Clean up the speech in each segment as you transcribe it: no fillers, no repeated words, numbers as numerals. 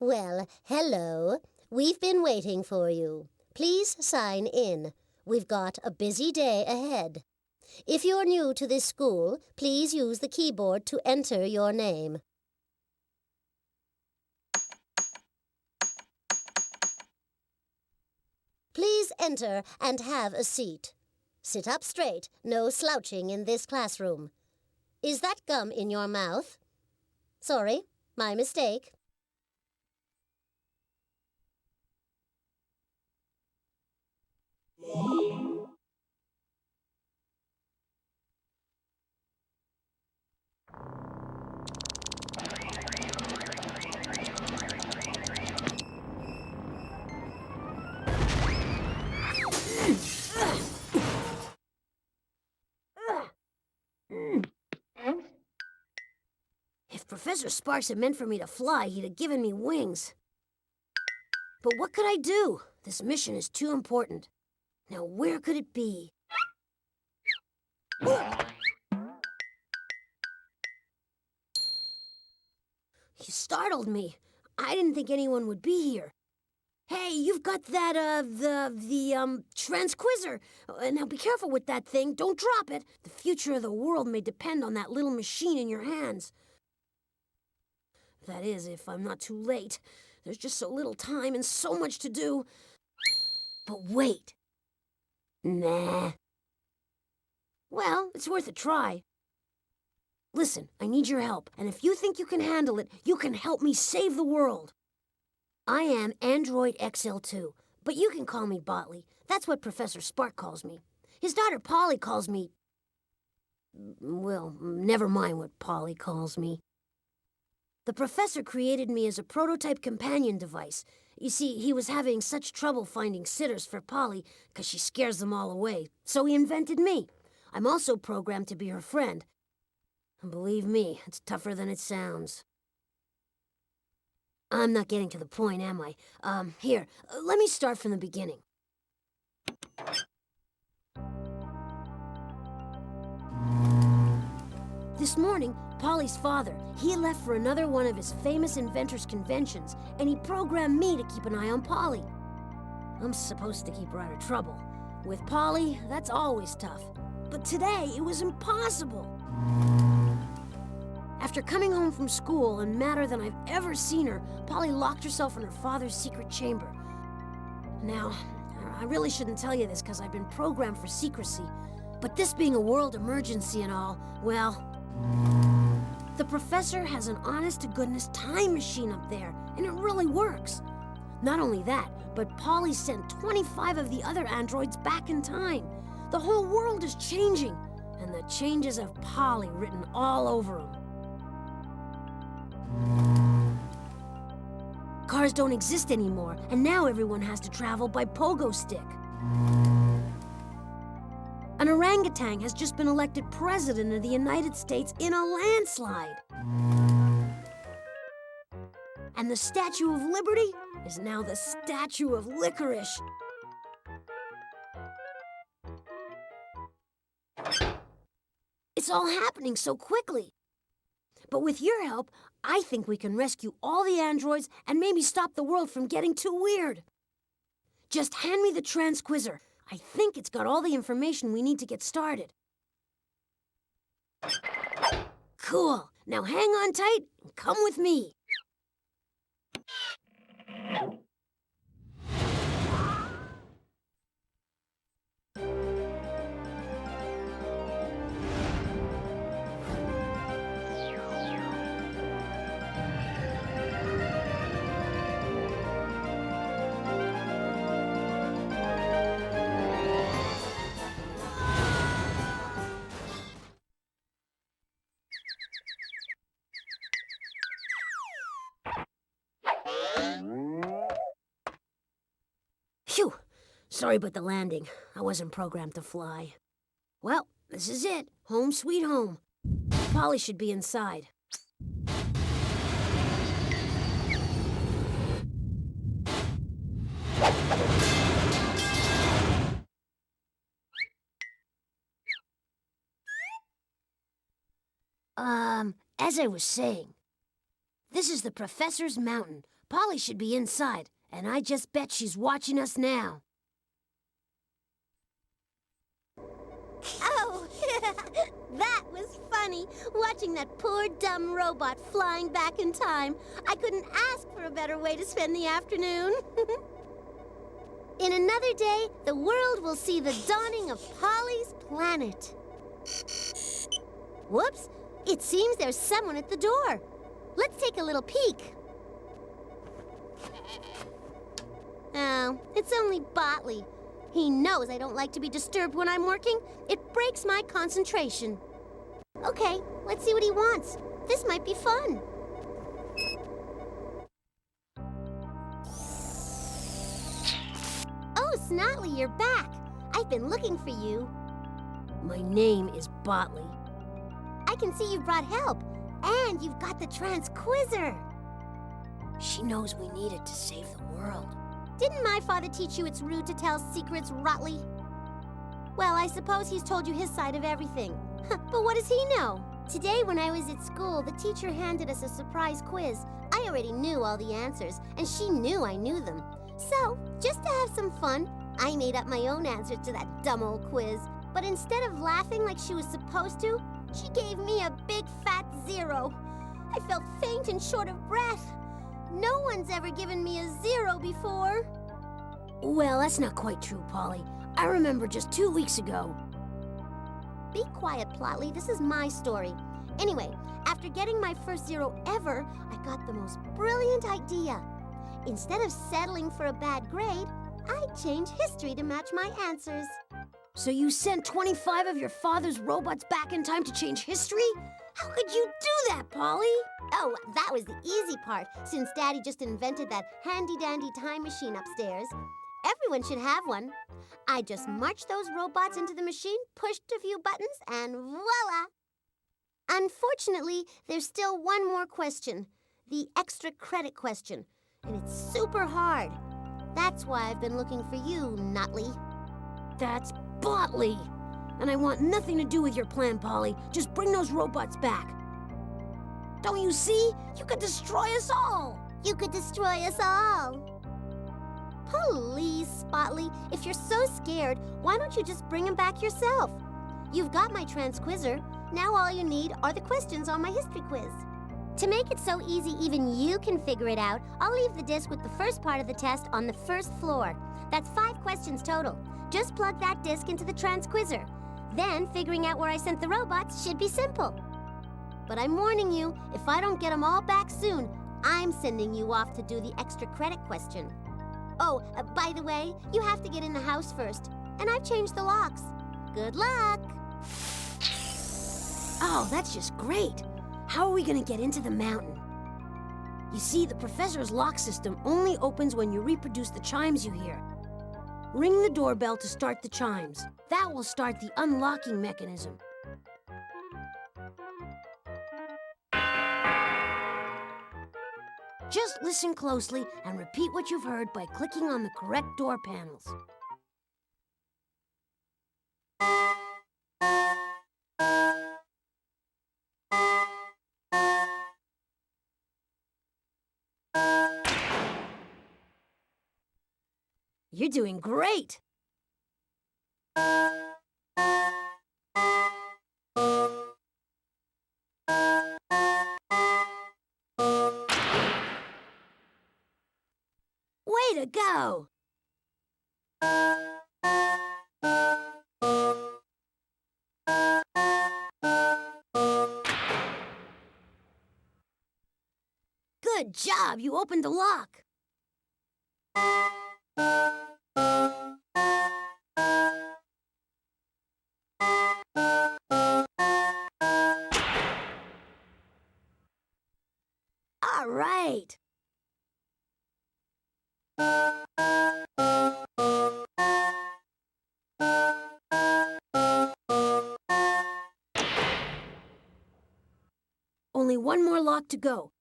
Well, hello. We've been waiting for you. Please sign in. We've got a busy day ahead. If you're new to this school, please use the keyboard to enter your name. Please enter and have a seat. Sit up straight, no slouching in this classroom. Is that gum in your mouth? Sorry, my mistake. If Professor Sparks had meant for me to fly, he'd have given me wings. But what could I do? This mission is too important. Now, where could it be? You startled me. I didn't think anyone would be here. Hey, you've got that, transquizzer. Now be careful with that thing. Don't drop it. The future of the world may depend on that little machine in your hands. That is, if I'm not too late. There's just so little time and so much to do. But wait. Nah. Well, it's worth a try. Listen, I need your help, and if you think you can handle it, you can help me save the world. I am Android XL2, but you can call me Botley. That's what Professor Spark calls me. His daughter Polly calls me... Well, never mind what Polly calls me. The professor created me as a prototype companion device. You see, he was having such trouble finding sitters for Polly because she scares them all away, so he invented me. I'm also programmed to be her friend. And believe me, it's tougher than it sounds. I'm not getting to the point, am I? Here, let me start from the beginning. This morning, Polly's father, he left for another one of his famous inventors' conventions, and he programmed me to keep an eye on Polly. I'm supposed to keep her out of trouble. With Polly, that's always tough. But today, it was impossible. After coming home from school and madder than I've ever seen her, Polly locked herself in her father's secret chamber. Now, I really shouldn't tell you this because I've been programmed for secrecy, but this being a world emergency and all, well... The professor has an honest-to-goodness time machine up there, and it really works. Not only that, but Polly sent 25 of the other androids back in time. The whole world is changing, and the changes of Polly written all over them. Cars don't exist anymore, and now everyone has to travel by pogo stick. An orangutan has just been elected president of the United States in a landslide. And the Statue of Liberty is now the Statue of Licorice. It's all happening so quickly. But with your help, I think we can rescue all the androids and maybe stop the world from getting too weird. Just hand me the transquizzer. I think it's got all the information we need to get started. Cool. Now hang on tight and come with me. Phew! Sorry about the landing. I wasn't programmed to fly. Well, this is it. Home sweet home. Polly should be inside. As I was saying, this is the professor's mountain. Polly should be inside, and I just bet she's watching us now. Oh, that was funny, watching that poor dumb robot flying back in time. I couldn't ask for a better way to spend the afternoon. In another day, the world will see the dawning of Polly's planet. Whoops, it seems there's someone at the door. Let's take a little peek. Oh, it's only Botley. He knows I don't like to be disturbed when I'm working. It breaks my concentration. Okay, let's see what he wants. This might be fun. Oh, Snotley, you're back. I've been looking for you. My name is Botley. I can see you've brought help. And you've got the transquizzer. She knows we need it to save the world. Didn't my father teach you it's rude to tell secrets, Rotley? Well, I suppose he's told you his side of everything. But what does he know? Today, when I was at school, the teacher handed us a surprise quiz. I already knew all the answers, and she knew I knew them. So, just to have some fun, I made up my own answers to that dumb old quiz. But instead of laughing like she was supposed to, she gave me a big fat 0. I felt faint and short of breath. No one's ever given me a 0 before. Well, that's not quite true, Polly. I remember just 2 weeks ago. Be quiet, Plotley. This is my story. Anyway, after getting my first 0 ever, I got the most brilliant idea. Instead of settling for a bad grade, I changed history to match my answers. So you sent 25 of your father's robots back in time to change history? How could you do that, Polly? Oh, that was the easy part, since Daddy just invented that handy-dandy time machine upstairs. Everyone should have one. I just marched those robots into the machine, pushed a few buttons, and voila! Unfortunately, there's still one more question, the extra credit question, and it's super hard. That's why I've been looking for you, Notley. That's Botley! And I want nothing to do with your plan, Polly. Just bring those robots back. Don't you see? You could destroy us all! You could destroy us all! Please, Spotley, if you're so scared, why don't you just bring him back yourself? You've got my transquizzer. Now all you need are the questions on my history quiz. To make it so easy even you can figure it out, I'll leave the disc with the first part of the test on the first floor. That's 5 questions total. Just plug that disc into the transquizzer. Then figuring out where I sent the robots should be simple. But I'm warning you, if I don't get them all back soon, I'm sending you off to do the extra credit question. Oh, by the way, you have to get in the house first, and I've changed the locks. Good luck! Oh, that's just great. How are we going to get into the mountain? You see, the professor's lock system only opens when you reproduce the chimes you hear. Ring the doorbell to start the chimes. That will start the unlocking mechanism. Just listen closely and repeat what you've heard by clicking on the correct door panels. You're doing great! Way to go! Good job! You opened the lock! All right! Only one more lock to go.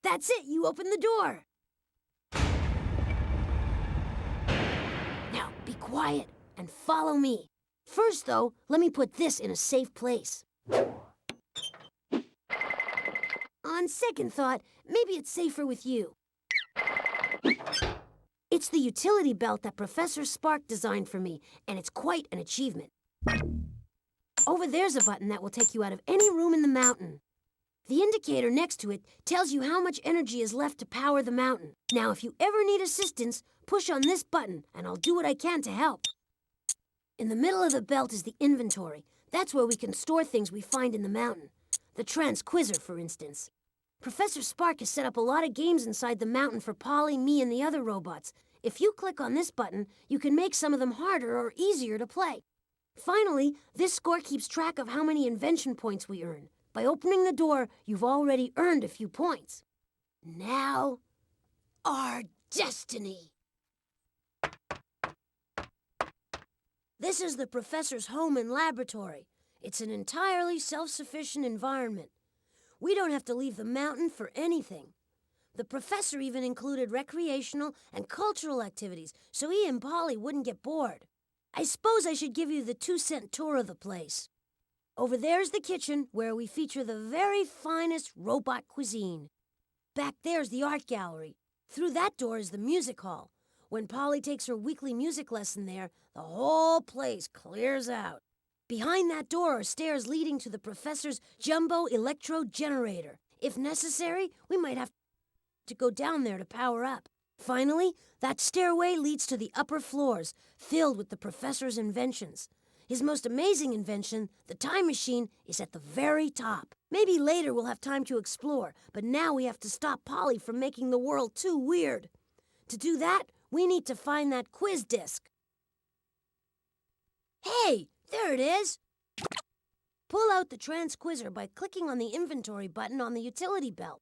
That's it! You opened the door! Be quiet and follow me. First, though, let me put this in a safe place. On second thought, maybe it's safer with you. It's the utility belt that Professor Spark designed for me, and it's quite an achievement. Over there's a button that will take you out of any room in the mountain. The indicator next to it tells you how much energy is left to power the mountain. Now, if you ever need assistance, push on this button, and I'll do what I can to help. In the middle of the belt is the inventory. That's where we can store things we find in the mountain. The transquizzer, for instance. Professor Spark has set up a lot of games inside the mountain for Polly, me, and the other robots. If you click on this button, you can make some of them harder or easier to play. Finally, this score keeps track of how many invention points we earn. By opening the door, you've already earned a few points. Now, our destiny. This is the professor's home and laboratory. It's an entirely self-sufficient environment. We don't have to leave the mountain for anything. The professor even included recreational and cultural activities, so he and Polly wouldn't get bored. I suppose I should give you the 2-cent tour of the place. Over there's the kitchen, where we feature the very finest robot cuisine. Back there's the art gallery. Through that door is the music hall. When Polly takes her weekly music lesson there, the whole place clears out. Behind that door are stairs leading to the professor's jumbo electro generator. If necessary, we might have to go down there to power up. Finally, that stairway leads to the upper floors, filled with the professor's inventions. His most amazing invention, the time machine, is at the very top. Maybe later we'll have time to explore, but now we have to stop Polly from making the world too weird. To do that, we need to find that quiz disc. Hey, there it is! Pull out the transquizzer by clicking on the inventory button on the utility belt.